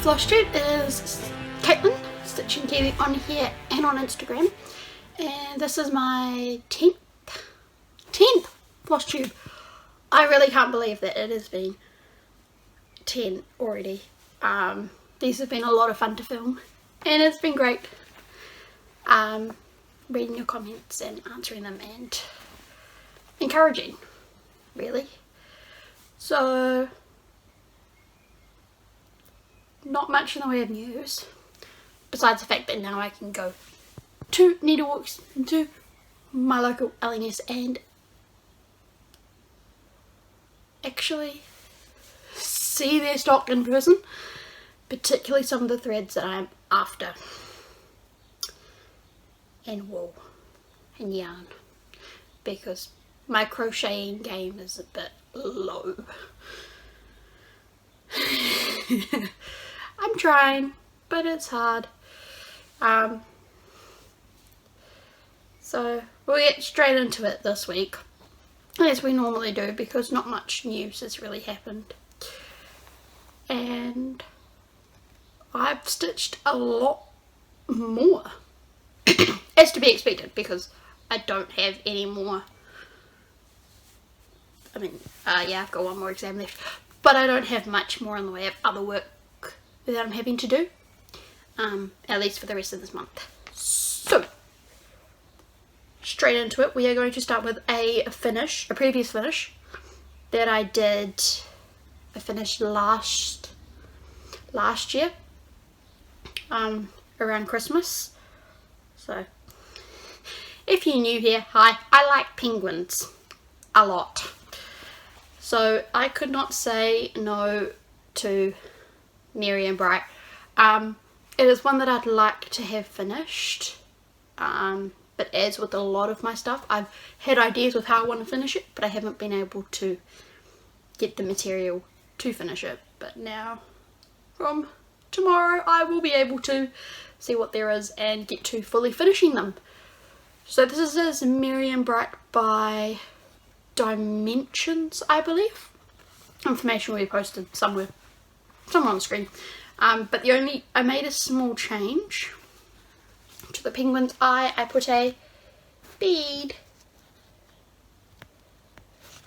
Flosstube is Caitlin, Stitching TV on here and on Instagram, and this is my 10th Flosstube. I really can't believe that it has been 10 already. These have been a lot of fun to film and it's been great reading your comments and answering them and encouraging, really. So not much in the way of news, besides the fact that now I can go to needle walks into my local LNS and actually see their stock in person, particularly some of the threads that I'm after, and wool and yarn, because my crocheting game is a bit low. I'm trying, but it's hard. So we'll get straight into it this week, as we normally do, because not much news has really happened. And I've stitched a lot more, as to be expected, because I don't have any more. I mean, yeah, I've got one more exam left, but I don't have much more in the way of other work that I'm having to do, at least for the rest of this month. So, straight into it, we are going to start with a previous finish that I did. I finished last year, around Christmas. So, if you're new here, hi, I like penguins a lot. So I could not say no to Merry and Bright. It is one that I'd like to have finished, but as with a lot of my stuff, I've had ideas with how I want to finish it, but I haven't been able to get the material to finish it. But now, from tomorrow, I will be able to see what there is and get to fully finishing them. So this is Merry and Bright by Dimensions, I believe. Information will be posted somewhere on the screen. But I made a small change to the penguin's eye. I put a bead,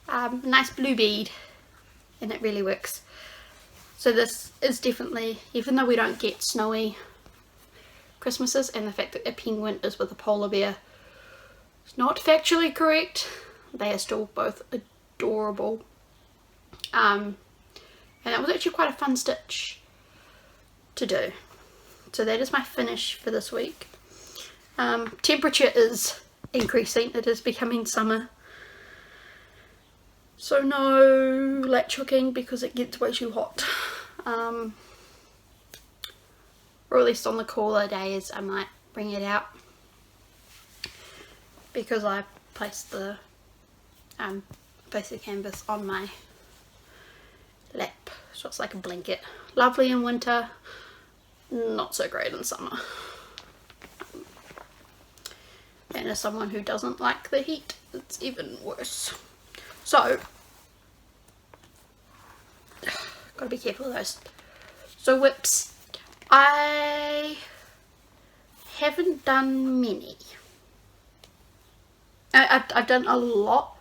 a nice blue bead, and it really works. So this is definitely, even though we don't get snowy Christmases, and the fact that a penguin is with a polar bear is not factually correct, they are still both adorable. And that was actually quite a fun stitch to do. So that is my finish for this week. Temperature is increasing, it is becoming summer. So no latch hooking because it gets way too hot. Or at least on the cooler days I might bring it out, because I placed the canvas on my lap, so it's like a blanket. Lovely in winter, not so great in summer. And as someone who doesn't like the heat, it's even worse. So, gotta be careful of those. So whips, I haven't done many. I've done a lot,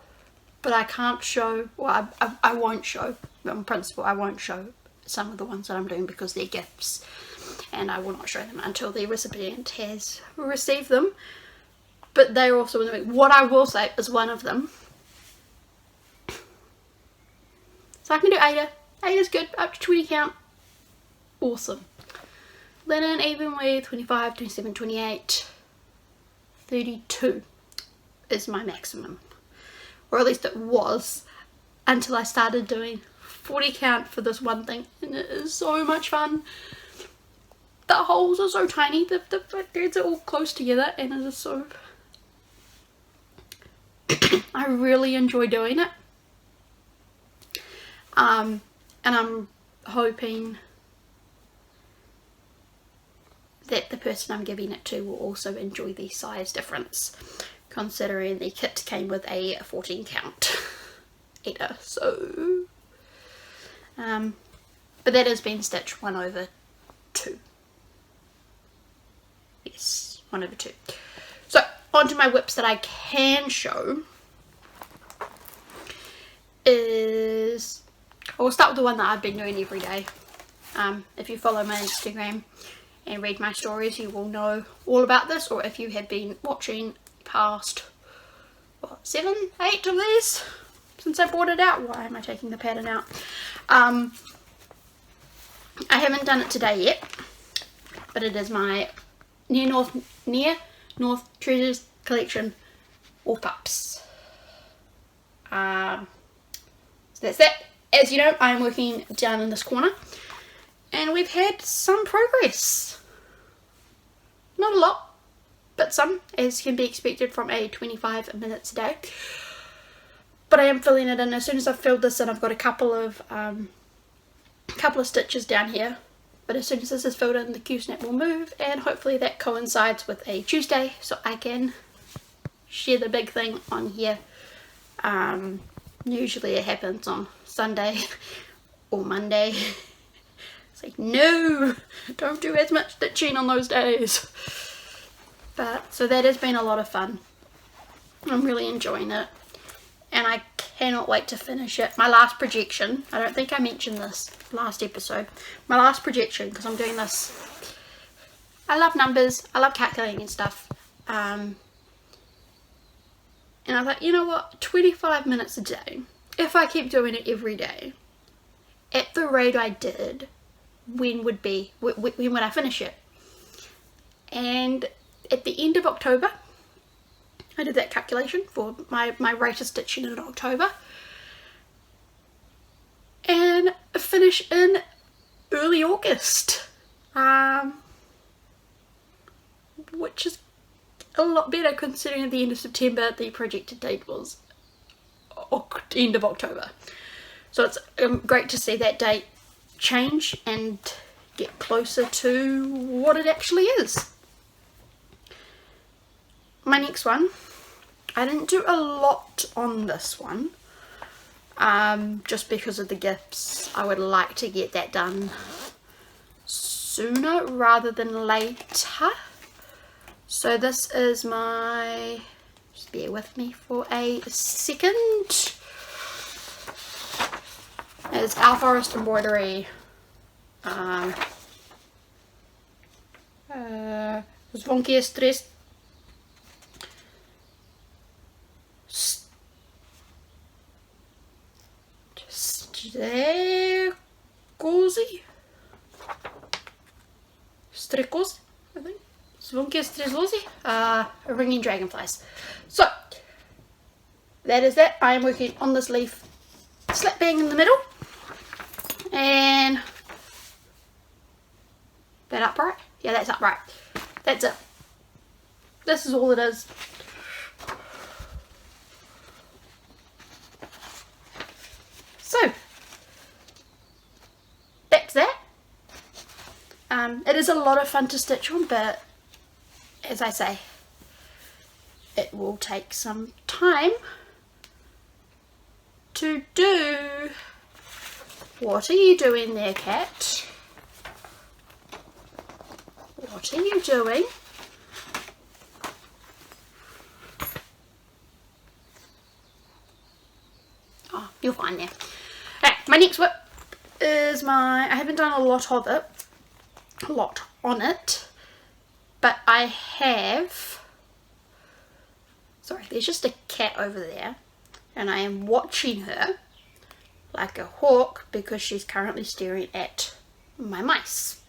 but I can't show, well, I won't show, on principle, I won't show some of the ones that I'm doing because they're gifts, and I will not show them until the recipient has received them. But they're also in the week. What I will say is one of them. So I can do Aida. Aida's good, up to 20 count. Awesome. Linen, Evenweave, 25, 27, 28, 32 is my maximum. Or at least it was, until I started doing 40 count for this one thing, and it is so much fun. The holes are so tiny, the threads are all close together, and it is so... I really enjoy doing it. And I'm hoping that the person I'm giving it to will also enjoy the size difference, considering the kit came with a 14 count Aida. So but that has been stitched 1/2 two. Yes, one of the two. So onto my whips that I can show is, I'll start with the one that I've been doing every day. If you follow my Instagram and read my stories, you will know all about this, or if you have been watching past, what, 7, 8 of these since I brought it out. Why am I taking the pattern out? I haven't done it today yet, but it is my Near North Treasures collection, Wolf Pups. So that's that. As you know, I'm working down in this corner, and we've had some progress. Not a lot, but some, as can be expected from a 25 minutes a day. But I am filling it in. As soon as I've filled this in, I've got a couple of stitches down here. But as soon as this is filled in, the Q-snap will move, and hopefully that coincides with a Tuesday, so I can share the big thing on here. Usually it happens on Sunday or Monday. It's like, no, don't do as much stitching on those days. But so that has been a lot of fun. I'm really enjoying it, and I cannot wait to finish it. My last projection, I don't think I mentioned this last episode, my last projection, because I'm doing this, I love numbers, I love calculating and stuff, and I thought, you know what, 25 minutes a day, if I keep doing it every day, at the rate I did, when would I finish it? And at the end of October, I did that calculation for my rate of stitching in October, and finish in early August, which is a lot better considering at the end of September the projected date was end of October. So it's great to see that date change and get closer to what it actually is. My next one, I didn't do a lot on this one, just because of the gifts. I would like to get that done sooner rather than later. So this is my, just bear with me for a second, it's Owl Forest Embroidery. Zwonkie stres Strekozy, I think. Zwonkie Strekozy, ringing dragonflies. So that is that. I am working on this leaf slap bang in the middle, and that upright? Yeah, that's upright. That's it. This is all it is. So that's that. It is a lot of fun to stitch on, but as I say, it will take some time to do. What are you doing there, cat? What are you doing? Oh, you'll find there. Right, my next whip is I haven't done a lot on it, but I have, sorry, there's just a cat over there, and I am watching her like a hawk because she's currently staring at my mice.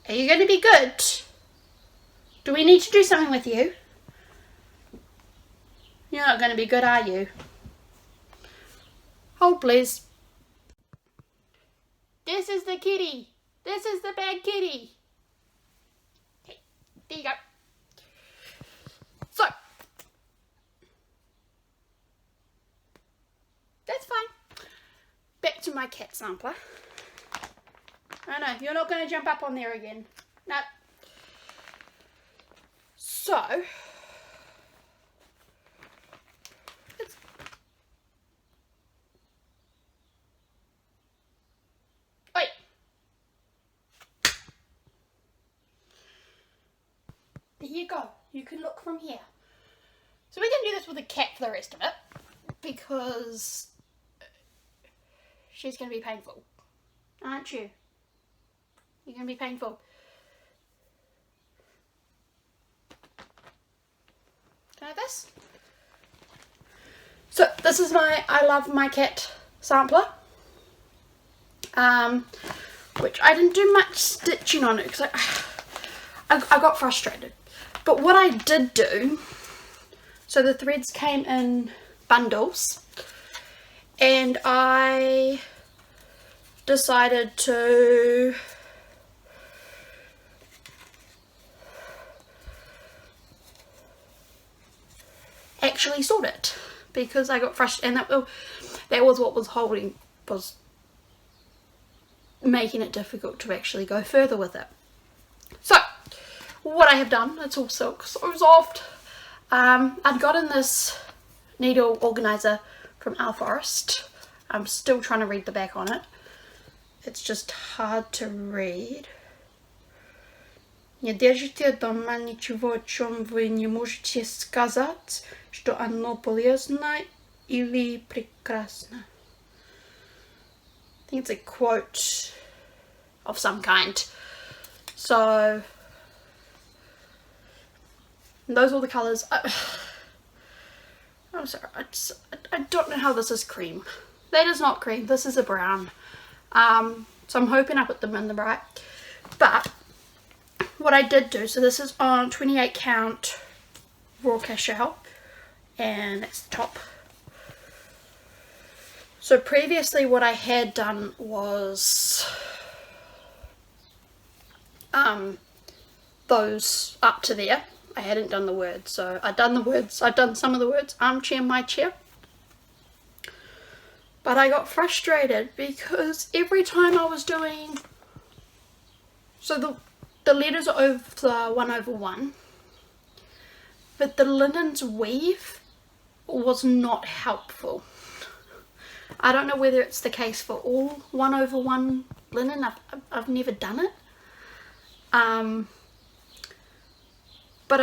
Are you going to be good? Do we need to do something with you? You're not going to be good, are you? Hold, please. This is the kitty. This is the bad kitty. Hey, there you go. So, that's fine. Back to my cat sampler. I know, you're not going to jump up on there again. No. So, you go. You can look from here. So we're going to do this with a cat for the rest of it, because she's going to be painful, aren't you? You're going to be painful. Can I have this? So this is my I Love My Cat sampler, which I didn't do much stitching on it because I got frustrated. But what I did do, so the threads came in bundles, and I decided to actually sort it, because I got frustrated, and that was what was making it difficult to actually go further with it. So what I have done, it's all silk, so soft. I'd gotten this needle organizer from Owl Forest. I'm still trying to read the back on it. It's just hard to read. Не держите дома ничего, о чем вы не можете сказать, что оно полезно или прекрасно. I think it's a quote of some kind. So those are the colours. I'm sorry, I don't know how this is cream. That is not cream, this is a brown. So I'm hoping I put them in the right. But what I did do, so this is on 28 count Raw Cashel, and that's the top. So previously what I had done was those up to there. I hadn't done the words, so I'd done the words, I'd done some of the words, armchair, my chair. But I got frustrated because every time I was doing, so the letters are over 1/1, but the linen's weave was not helpful. I don't know whether it's the case for all 1/1 linen. I've never done it. But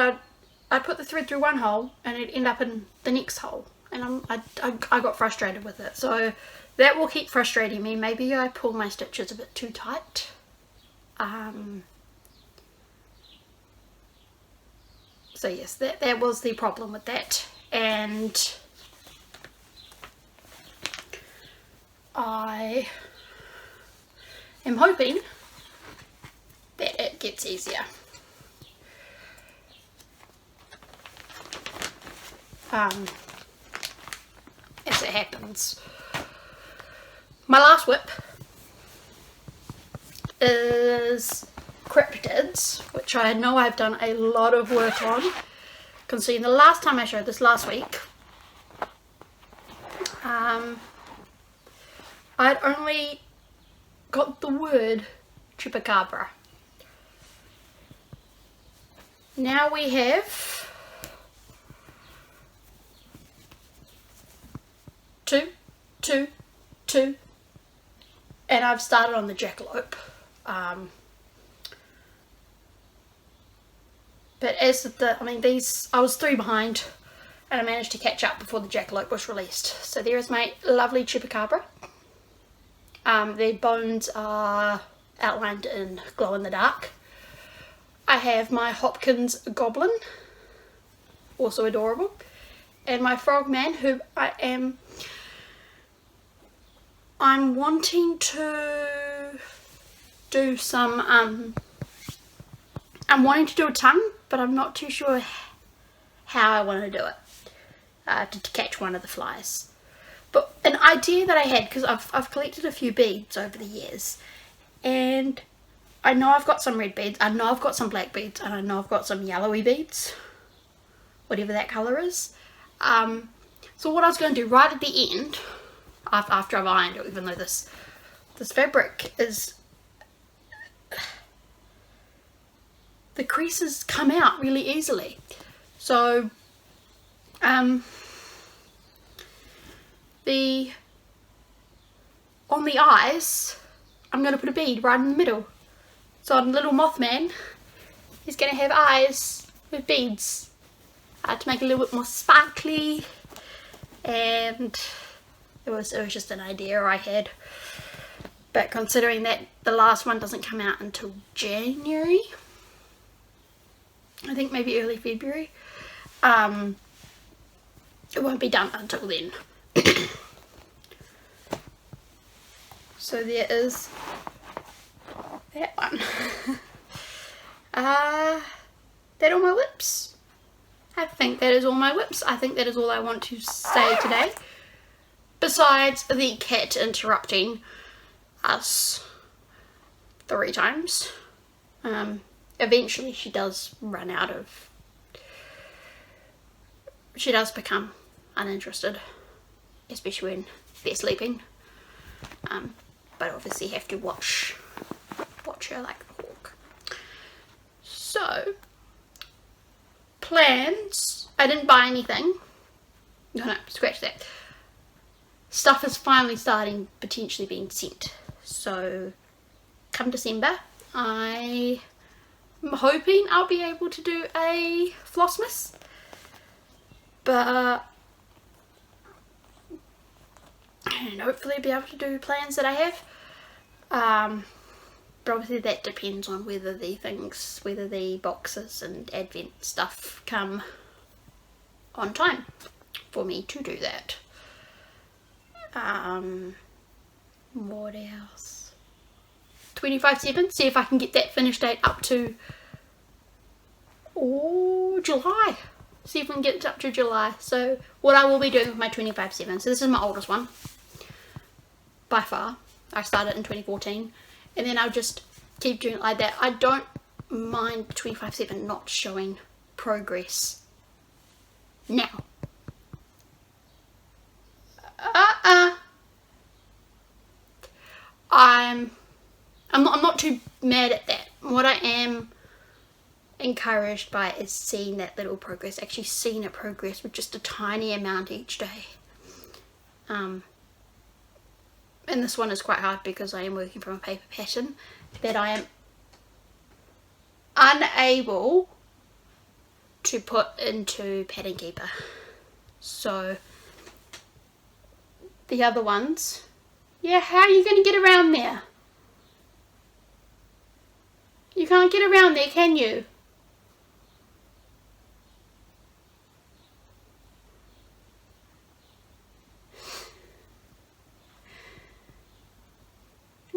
I put the thread through one hole and it'd end up in the next hole, and I got frustrated with it. So that will keep frustrating me. Maybe I pull my stitches a bit too tight. So yes, that was the problem with that, and I am hoping that it gets easier. As it happens. My last whip is Cryptids, which I know I've done a lot of work on. You can see the last time I showed this last week, I'd only got the word Chupacabra. Now we have two, and I've started on the jackalope. But as these, I was 3 behind, and I managed to catch up before the jackalope was released. So there is my lovely Chupacabra. Their bones are outlined in glow in the dark. I have my Hopkins Goblin, also adorable, and my Frogman, who I'm wanting to do some, I'm wanting to do a tongue, but I'm not too sure how I want to do it, to catch one of the flies. But an idea that I had, because I've collected a few beads over the years, and I know I've got some red beads, I know I've got some black beads, and I know I've got some yellowy beads, whatever that colour is. So what I was going to do right at the end, after I've ironed it, even though this fabric is, the creases come out really easily. So on the eyes, I'm going to put a bead right in the middle. So on little Mothman, he's going to have eyes with beads to make it a little bit more sparkly, and it was just an idea I had. But considering that the last one doesn't come out until January, I think maybe early February, it won't be done until then. So there is that one. That all my whips? I think that is all my whips. I think that is all I want to say today. Besides the cat interrupting us 3 times. Eventually she does run out of... She does become uninterested, especially when they're sleeping. But obviously have to watch her like a hawk. So, plans. I didn't buy anything. No, scratch that. Stuff is finally starting, potentially being sent. So, come December, I'm hoping I'll be able to do a Flossmas. But, and hopefully be able to do plans that I have. But obviously that depends on whether the boxes and advent stuff come on time for me to do that. What else? 25/7, see if I can get that finish date up to July. See if we can get it up to July. So what I will be doing with my 25/7, so this is my oldest one by far. I started in 2014, and then I'll just keep doing it like that. I don't mind 25/7 not showing progress now. I'm not too mad at that. What I am encouraged by is seeing that little progress, actually seeing it progress with just a tiny amount each day. And this one is quite hard because I am working from a paper pattern that I am unable to put into Pattern Keeper. So the other ones, yeah, how are you going to get around there? You can't get around there, can you?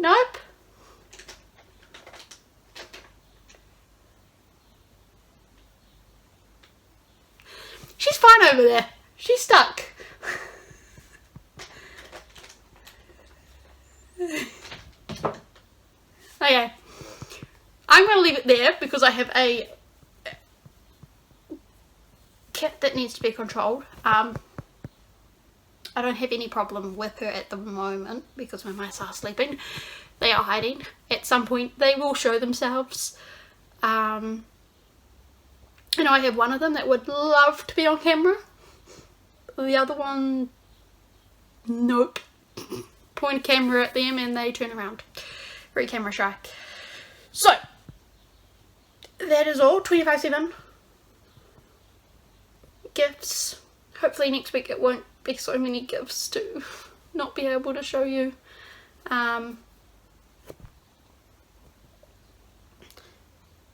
Nope. She's fine over there. She's stuck. Okay. I'm going to leave it there because I have a cat that needs to be controlled. I don't have any problem with her at the moment because my mice are sleeping. They are hiding. At some point they will show themselves. You know, I have one of them that would love to be on camera. The other one, nope. Point a camera at them and they turn around. Very camera shy. So, that is all. 25/7 gifts. Hopefully next week it won't be so many gifts to not be able to show you.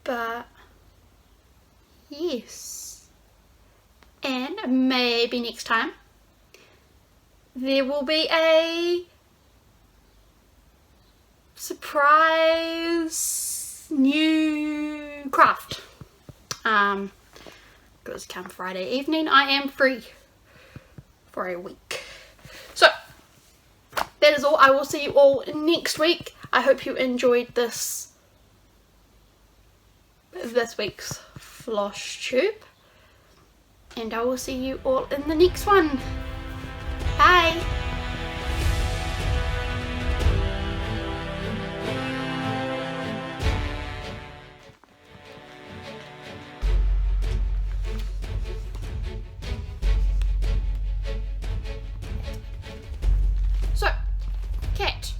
But yes, and maybe next time there will be a surprise new craft. Because come Friday evening I am free for a week. So that is all. I will see you all next week. I hope you enjoyed this week's Flosstube, and I will see you all in the next one. Bye. So, cat.